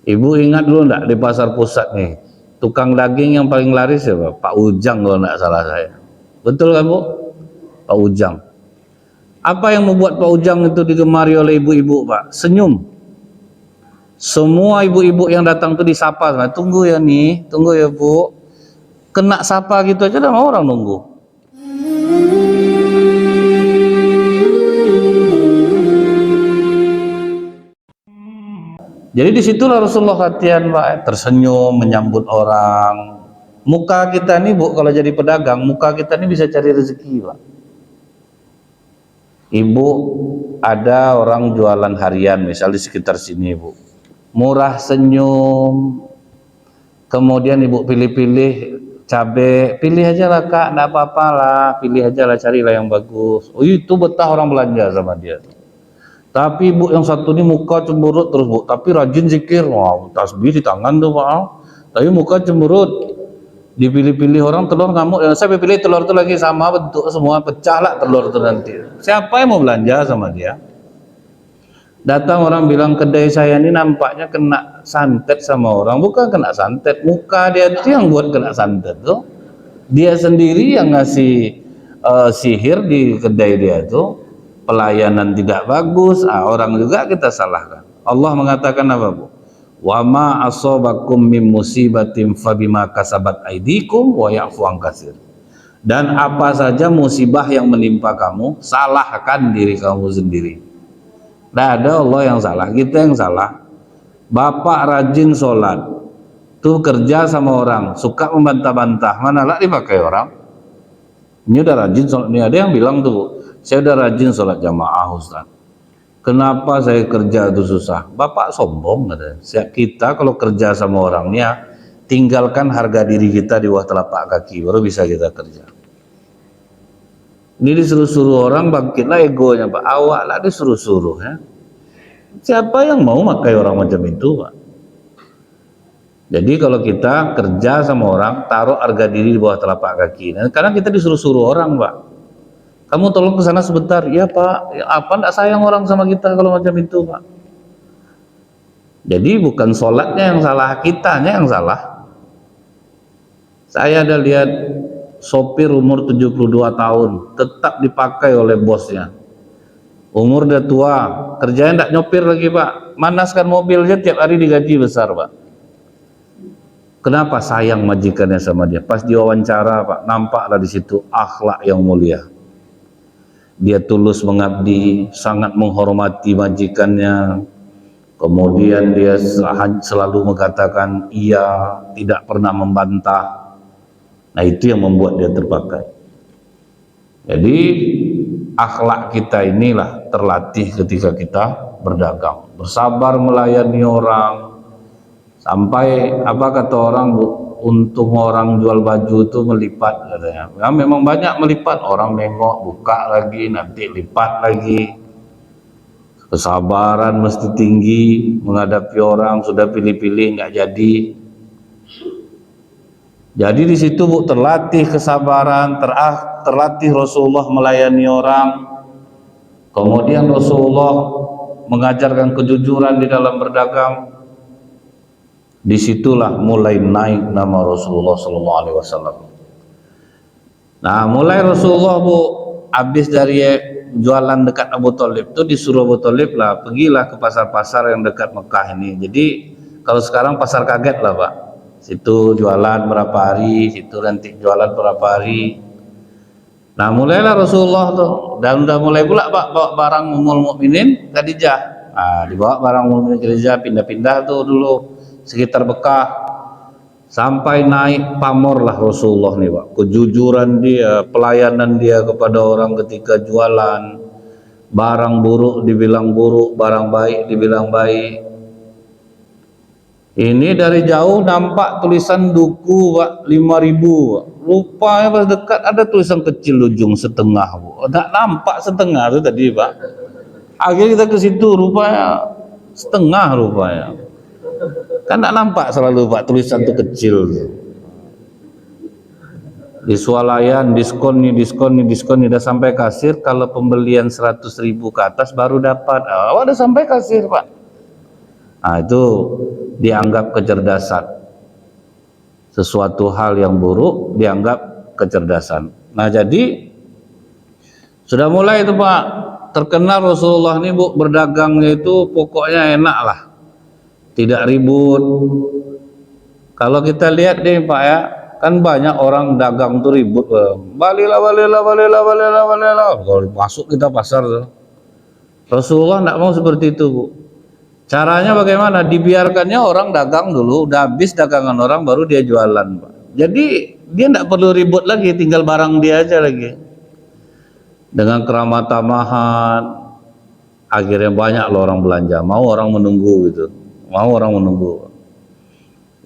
Ibu ingat dulu enggak di pasar pusat nih, tukang daging yang paling laris siapa? Pak Ujang kalau enggak salah saya. Betul kan Bu? Pak Ujang. Apa yang membuat Pak Ujang itu digemari oleh ibu-ibu Pak? Senyum. Semua ibu-ibu yang datang tuh disapa, tunggu ya nih, tunggu ya Bu. Kena sapa gitu aja udah orang nunggu. Jadi disitulah Rasulullah latihan Pak, tersenyum menyambut orang. Muka kita nih Bu, kalau jadi pedagang, muka kita nih bisa cari rezeki Pak. Ibu, ada orang jualan harian misal di sekitar sini Bu, murah senyum, kemudian Ibu pilih-pilih cabai, pilih aja lah Kak, enggak apa-apa lah, pilih aja lah, carilah yang bagus. Oh itu betah orang belanja sama dia. Tapi Bu yang satu ini muka cemberut terus Bu, tapi rajin zikir, wah tasbih di tangan tuh Pak, tapi muka cemberut. Dipilih-pilih orang telur ngamuk, saya pilih telur itu lagi sama bentuk semua, pecah lah telur itu nanti. Siapa yang mau belanja sama dia? Datang orang bilang kedai saya ini nampaknya kena santet sama orang, bukan kena santet, muka dia itu yang buat kena santet tuh. Dia sendiri yang ngasih sihir di kedai dia tuh. Pelayanan tidak bagus, orang juga kita salahkan. Allah mengatakan apa Bu? Wa ma asobakum min musibatin fabima kasabat aidikum wa ya'fu an katsir. Dan apa saja musibah yang menimpa kamu, salahkan diri kamu sendiri. Tidak ada Allah yang salah, kita yang salah. Bapak rajin sholat, tuh kerja sama orang, suka membantah-bantah, mana lah dipakai orang. Ini udah rajin sholat, ini ada yang bilang tuh, saya udah rajin sholat jamaah Ustaz. Kenapa saya kerja itu susah? Bapak sombong katanya. Kita kalau kerja sama orangnya, tinggalkan harga diri kita di bawah telapak kaki, baru bisa kita kerja. Ini disuruh-suruh orang, bangkitlah egonya Pak. Awak lah disuruh-suruh ya. Siapa yang mau pakai orang macam itu Pak? Jadi kalau kita kerja sama orang, taruh harga diri di bawah telapak kaki. Nah, karena kita disuruh-suruh orang Pak. Kamu tolong ke sana sebentar. Ya Pak, ya, apa enggak sayang orang sama kita kalau macam itu Pak? Jadi bukan sholatnya yang salah, kitanya yang salah. Saya ada lihat sopir umur 72 tahun tetap dipakai oleh bosnya. Umur udah tua, kerjanya enggak nyopir lagi Pak. Manaskan mobilnya tiap hari digaji besar Pak. Kenapa? Sayang majikannya sama dia. Pas diwawancara Pak, nampaklah di situ akhlak yang mulia. Dia tulus mengabdi, sangat menghormati majikannya. Kemudian dia selalu mengatakan iya, tidak pernah membantah. Nah itu yang membuat dia terpakai. Jadi akhlak kita inilah terlatih ketika kita berdagang, bersabar melayani orang. Sampai apa kata orang Bu, untung orang jual baju itu melipat katanya. Ya, memang banyak melipat, orang nengok buka lagi nanti lipat lagi. Kesabaran mesti tinggi menghadapi orang, sudah pilih-pilih nggak jadi. Jadi di situ Bu terlatih kesabaran, terlatih Rasulullah melayani orang. Kemudian Rasulullah mengajarkan kejujuran di dalam berdagang. Disitulah mulai naik nama Rasulullah SAW. Nah, mulai Rasulullah Bu habis dari jualan dekat Abu Thalib itu disuruh Abu Thalib lah, pergilah ke pasar-pasar yang dekat Mekah ini. Jadi kalau sekarang pasar kaget lah Pak. Situ jualan berapa hari, situ nanti jualan berapa hari. Nah, mulailah Rasulullah tuh, dan udah mulai pula Pak bawa barang Ummul Mukminin Khadijah. Nah, dibawa barang Ummul Mukminin Khadijah, pindah-pindah tuh dulu sekitar Mekah sampai naik pamorlah Rasulullah nih Pak, kejujuran dia, pelayanan dia kepada orang ketika jualan. Barang buruk dibilang buruk, barang baik dibilang baik. Ini dari jauh nampak tulisan duku Pak, 5.000 Pak. Rupanya pas dekat ada tulisan kecil ujung setengah Bu. Enggak nampak setengah itu tadi Pak. Akhirnya kita ke situ, rupanya setengah rupanya. Kan tidak nampak selalu Pak tulisan itu kecil. Di swalayan diskon nih, udah sampai kasir. Kalau pembelian 100.000 ke atas baru dapat. Udah sampai kasir Pak. Nah itu dianggap kecerdasan. Sesuatu hal yang buruk dianggap kecerdasan. Nah, jadi sudah mulai itu Pak, terkenal Rasulullah ini Bu, berdagangnya itu pokoknya enak lah, tidak ribut. Kalau kita lihat nih Pak ya, kan banyak orang dagang tuh ribut, balilah. Kalau masuk kita pasar tuh. Rasulullah tidak mau seperti itu Bu. Caranya bagaimana? Dibiarkannya orang dagang dulu, udah habis dagangan orang baru dia jualan Pak. Jadi dia tidak perlu ribut lagi, tinggal barang dia aja lagi. Dengan keramah tamahan, akhirnya banyak loh orang belanja, mau orang menunggu gitu, mau orang menunggu.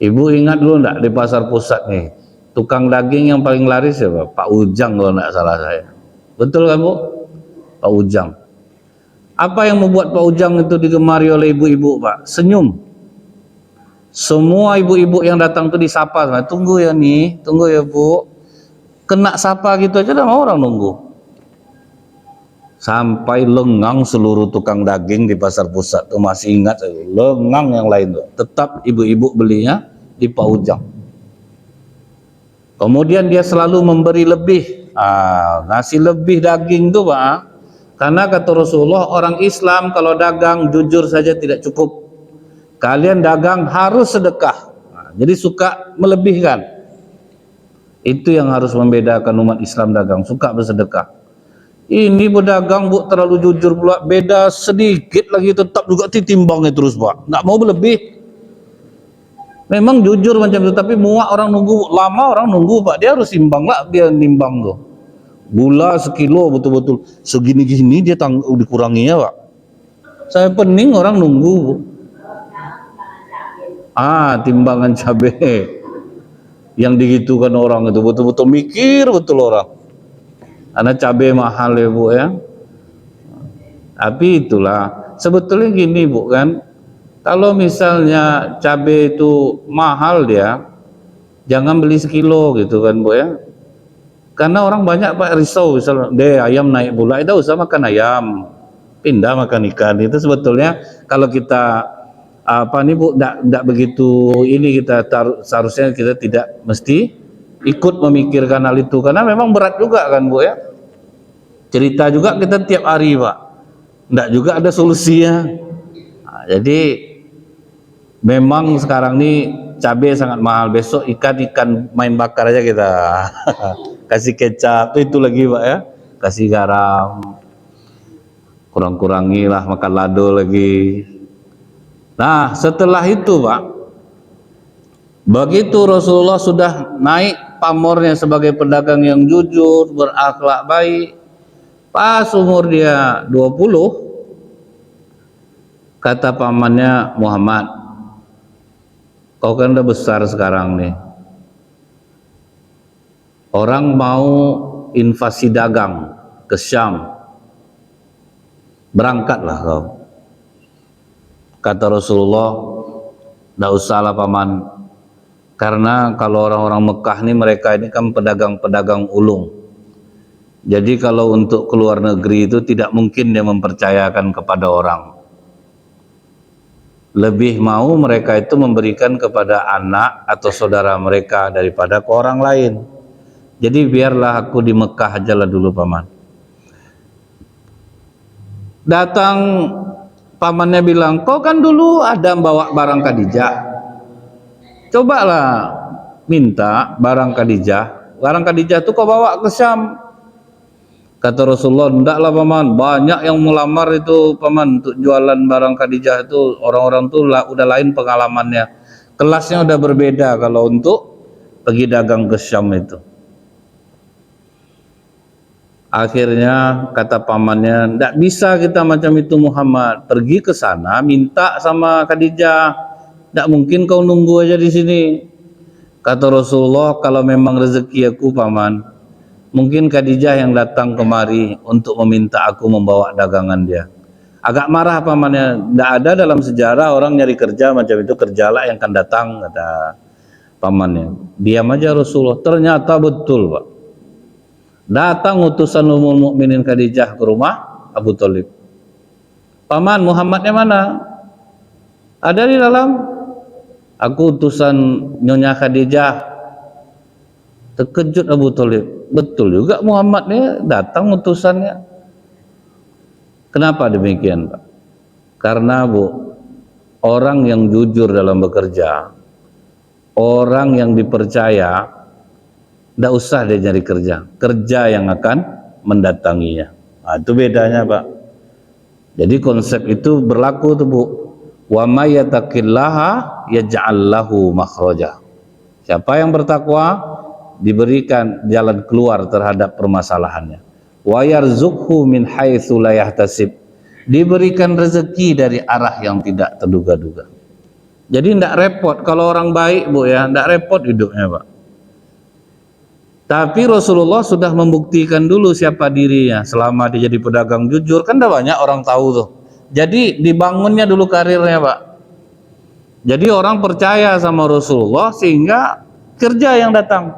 Ibu ingat dulu enggak di pasar pusat nih, tukang daging yang paling laris siapa? Pak Ujang kalau enggak salah saya. Betul kan Bu? Pak Ujang. Apa yang membuat Pak Ujang itu digemari oleh ibu-ibu Pak? Senyum. Semua ibu-ibu yang datang tuh disapa, tunggu ya nih, tunggu ya Bu. Kena sapa gitu aja udah mau orang nunggu. Sampai lengang seluruh tukang daging di pasar pusat tuh, masih ingat, lengang yang lain tuh. Tetap ibu-ibu belinya di Pak Ujang. Kemudian dia selalu memberi lebih, ngasih lebih daging tuh Pak. Karena kata Rasulullah, orang Islam kalau dagang jujur saja tidak cukup. Kalian dagang harus sedekah. Jadi suka melebihkan. Itu yang harus membedakan umat Islam dagang, suka bersedekah. Ini pedagang Bu terlalu jujur pula, beda sedikit lagi tetap juga ditimbangnya terus Pak, nggak mau berlebih. Memang jujur macam itu, tapi muak orang nunggu, lama orang nunggu Pak, dia harus timbang lah, dia nimbang tuh. Gula sekilo betul-betul segini-gini dia dikurangi ya Pak. Saya pening orang nunggu Bu. Timbangan cabai yang digitukan orang itu betul-betul mikir betul orang. Karena cabai mahal ya Bu ya. Tapi itulah sebetulnya gini Bu kan, kalau misalnya cabai itu mahal dia, jangan beli sekilo gitu kan Bu ya. Karena orang banyak Pak risau, misalnya ayam naik pula, itu usah makan ayam, pindah makan ikan. Itu sebetulnya kalau kita nih Bu, tidak begitu ini, kita seharusnya kita tidak mesti ikut memikirkan hal itu, karena memang berat juga kan Bu ya. Cerita juga kita tiap hari Pak, tidak juga ada solusinya. Jadi memang sekarang ini cabai sangat mahal, besok ikan main bakar aja kita. Kasih kecap itu lagi Pak ya, kasih garam, kurang-kurangi lah makan lado lagi. Nah setelah itu Pak, begitu Rasulullah sudah naik pamornya sebagai pedagang yang jujur, berakhlak baik, pas umur dia 20, kata pamannya, Muhammad, kau kan udah besar sekarang nih, orang mau invasi dagang ke Syam, berangkatlah kau. Kata Rasulullah, tidak usahlah paman, karena kalau orang-orang Mekah ini, mereka ini kan pedagang-pedagang ulung. Jadi kalau untuk keluar negeri itu tidak mungkin dia mempercayakan kepada orang. Lebih mau mereka itu memberikan kepada anak atau saudara mereka daripada ke orang lain. Jadi biarlah aku di Mekah aja lah dulu paman. Datang pamannya bilang, kau kan dulu ada bawa barang Khadijah, cobalah minta barang Khadijah. Barang Khadijah itu kau bawa ke Syam. Kata Rasulullah, ndaklah paman, banyak yang melamar itu paman untuk jualan barang Khadijah itu, orang-orang tuh udah lain pengalamannya, kelasnya udah berbeda kalau untuk pergi dagang ke Syam itu. Akhirnya kata pamannya, ndak bisa kita macam itu Muhammad, pergi ke sana minta sama Khadijah, ndak mungkin kau nunggu aja di sini. Kata Rasulullah, kalau memang rezeki aku paman, mungkin Khadijah yang datang kemari untuk meminta aku membawa dagangan dia. Agak marah pamannya, ndak ada dalam sejarah orang nyari kerja macam itu, kerjalah yang akan datang, kata pamannya. Diam aja Rasulullah. Ternyata betul Pak, datang utusan Ummul Mukminin Khadijah ke rumah Abu Thalib. Paman, Muhammadnya mana? Ada di dalam. Aku utusan Nyonya Khadijah. Terkejut Abu Thalib. Betul juga Muhammad ini datang utusannya. Kenapa demikian, Pak? Karena Bu, orang yang jujur dalam bekerja, orang yang dipercaya, tidak usah dia nyari kerja, kerja yang akan mendatanginya. Nah, itu bedanya, Pak. Jadi konsep itu berlaku tuh, Bu. Wa may yattaqillaha yaj'al lahu makhraja. Siapa yang bertakwa diberikan jalan keluar terhadap permasalahannya. Wa yarzuqhu min haitsu la yahtasib. Diberikan rezeki dari arah yang tidak terduga-duga. Jadi tidak repot kalau orang baik, Bu, ya, tidak repot hidupnya, Pak. Tapi Rasulullah sudah membuktikan dulu siapa dirinya selama dia jadi pedagang jujur, kan dah banyak orang tahu tuh. Jadi dibangunnya dulu karirnya, Pak. Jadi orang percaya sama Rasulullah sehingga kerja yang datang.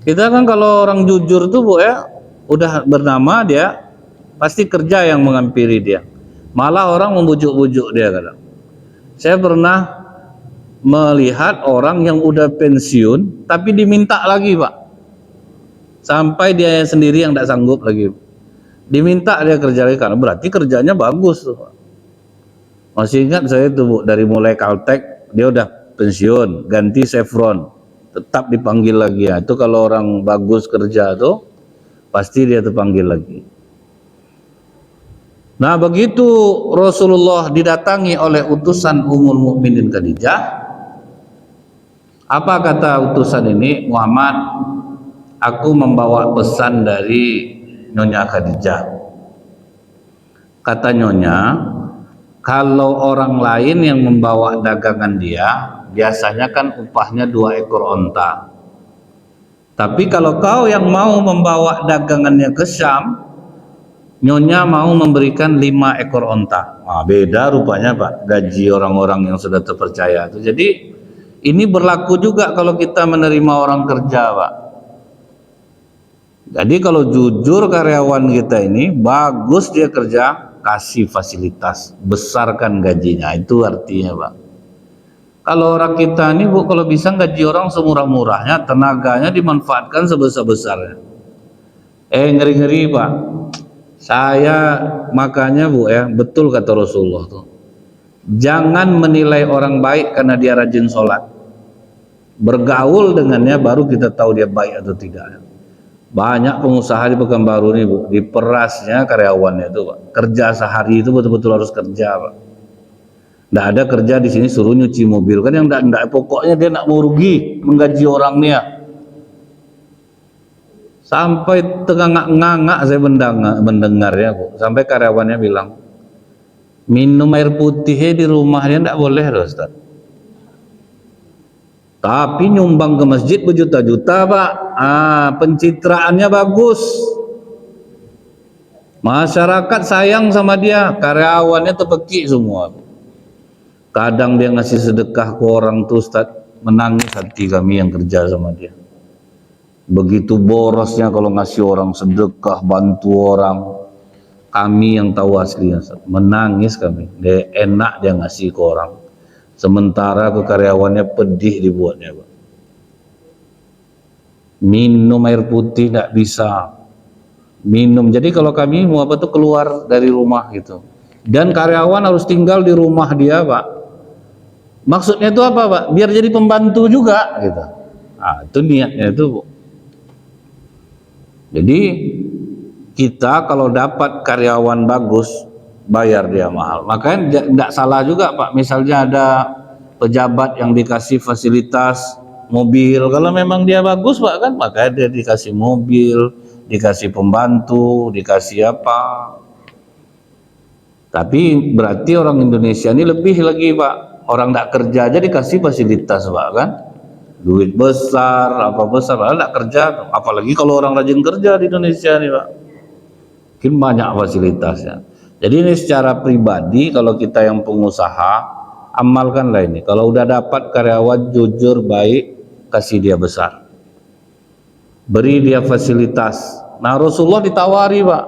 Kita kan kalau orang jujur tuh, Bu, ya, udah bernama dia pasti kerja yang menghampiri dia. Malah orang membujuk-bujuk dia kadang. Saya pernah melihat orang yang udah pensiun tapi diminta lagi, Pak. Sampai dia sendiri yang tidak sanggup lagi. Diminta dia kerja lagi karena berarti kerjanya bagus tuh, Pak. Masih ingat saya tuh, Bu, dari mulai Caltech dia udah pensiun, ganti Chevron, tetap dipanggil lagi ya. Itu kalau orang bagus kerja tuh pasti dia terpanggil lagi. Nah, begitu Rasulullah didatangi oleh utusan Ummul Mukminin Khadijah, apa kata utusan ini? Muhammad, aku membawa pesan dari Nyonya Khadijah. Kata Nyonya, kalau orang lain yang membawa dagangan dia, biasanya kan upahnya 2 ekor onta. Tapi kalau kau yang mau membawa dagangannya ke Syam, Nyonya mau memberikan 5 ekor onta. Nah, beda rupanya, Pak, gaji orang-orang yang sudah terpercaya itu. Jadi ini berlaku juga kalau kita menerima orang kerja, Pak. Jadi kalau jujur karyawan kita ini bagus dia kerja, kasih fasilitas, besarkan gajinya. Itu artinya, Pak. Kalau orang kita ini, Bu, kalau bisa gaji orang semurah-murahnya, tenaganya dimanfaatkan sebesar-besarnya. Ngeri-ngeri, Pak. Saya makanya, Bu, ya, betul kata Rasulullah tuh. Jangan menilai orang baik karena dia rajin sholat. Bergaul dengannya baru kita tahu dia baik atau tidak. Banyak pengusaha di Pekanbaru nih, Bu, diperasnya karyawannya itu, Pak. Kerja sehari itu betul-betul harus kerja, Pak. Nggak ada kerja di sini suruh nyuci mobil, kan yang enggak, pokoknya dia nak mau rugi menggaji orangnya. Sampai tengah-ngangak saya mendengar ya, Bu. Sampai karyawannya bilang, minum air putih di rumahnya enggak boleh loh, Ustaz. Tapi nyumbang ke masjid berjuta-juta, Pak. Pencitraannya bagus. Masyarakat sayang sama dia, karyawannya terpekik semua. Kadang dia ngasih sedekah ke orang tuh, Ustaz, menangis hati kami yang kerja sama dia. Begitu borosnya kalau ngasih orang sedekah, bantu orang. Kami yang tahu aslinya, menangis kami. Dia enak dia ngasih ke orang. Sementara ke karyawannya pedih dibuatnya, Pak. Minum air putih tidak bisa. Minum. Jadi kalau kami mau apa tuh keluar dari rumah gitu. Dan karyawan harus tinggal di rumah dia, Pak. Maksudnya itu apa, Pak? Biar jadi pembantu juga gitu. Itu niatnya itu, Bu. Jadi kita kalau dapat karyawan bagus, bayar dia mahal. Makanya tidak salah juga, Pak, misalnya ada pejabat yang dikasih fasilitas mobil, kalau memang dia bagus, Pak, kan, makanya dia dikasih mobil, dikasih pembantu, dikasih apa. Tapi berarti orang Indonesia ini lebih lagi, Pak, orang tidak kerja aja dikasih fasilitas, Pak, kan, duit besar, apa besar, padahal tidak kerja. Apalagi kalau orang rajin kerja di Indonesia nih, Pak, mungkin banyak fasilitasnya. Jadi ini secara pribadi, kalau kita yang pengusaha, amalkanlah ini. Kalau udah dapat karyawan jujur, baik, kasih dia besar, beri dia fasilitas. Nah, Rasulullah ditawari, Pak,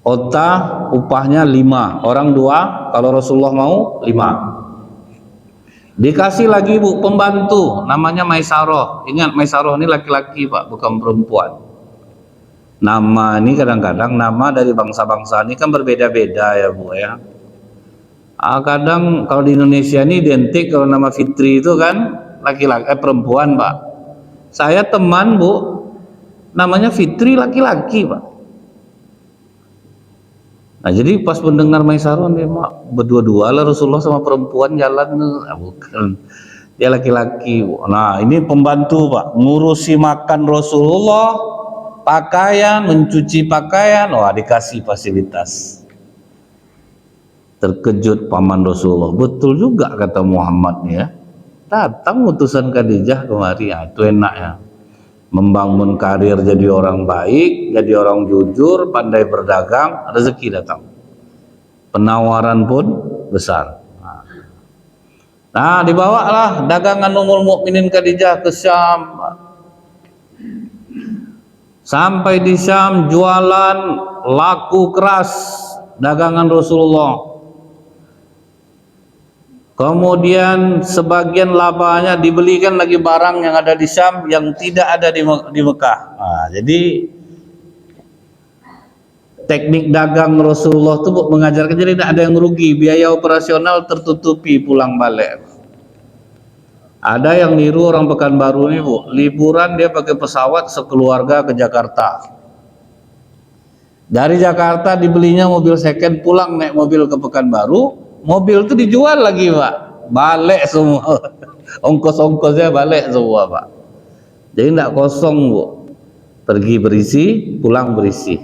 Onta upahnya 5, orang 2, kalau Rasulullah mau 5. Dikasih lagi bu pembantu, namanya Maisaroh. Ingat Maisaroh ini laki-laki pak, bukan perempuan. Nama ini kadang-kadang nama dari bangsa-bangsa ini kan berbeda-beda ya bu ya. Kadang kalau di Indonesia ini identik, kalau nama Fitri itu kan laki-laki, perempuan pak. Saya teman bu, namanya Fitri laki-laki pak. Nah jadi pas mendengar Maisaroh dia berdua-dua lah Rasulullah sama perempuan jalan, bukan, dia laki-laki. Nah ini pembantu pak, ngurusi makan Rasulullah, pakaian, mencuci pakaian, wah dikasih fasilitas. Terkejut paman Rasulullah, betul juga kata Muhammad ya, datang utusan Khadijah kemari, ya, itu enaknya membangun karir jadi orang baik, jadi orang jujur, pandai berdagang, rezeki datang, penawaran pun besar. Nah dibawalah dagangan Ummul Mukminin Khadijah ke Syam. Sampai di Syam jualan laku keras dagangan Rasulullah. Kemudian sebagian labanya dibelikan lagi barang yang ada di Syam yang tidak ada di Mekah. Nah, jadi teknik dagang Rasulullah itu mengajarkan, jadi tidak ada yang rugi, biaya operasional tertutupi pulang balik. Ada yang niru orang Pekanbaru ini bu, liburan dia pakai pesawat sekeluarga ke Jakarta. Dari Jakarta dibelinya mobil second, pulang naik mobil ke Pekanbaru. Mobil itu dijual lagi pak, balik semua, ongkos-ongkosnya balik semua pak. Jadi tidak kosong bu, pergi berisi, pulang berisi.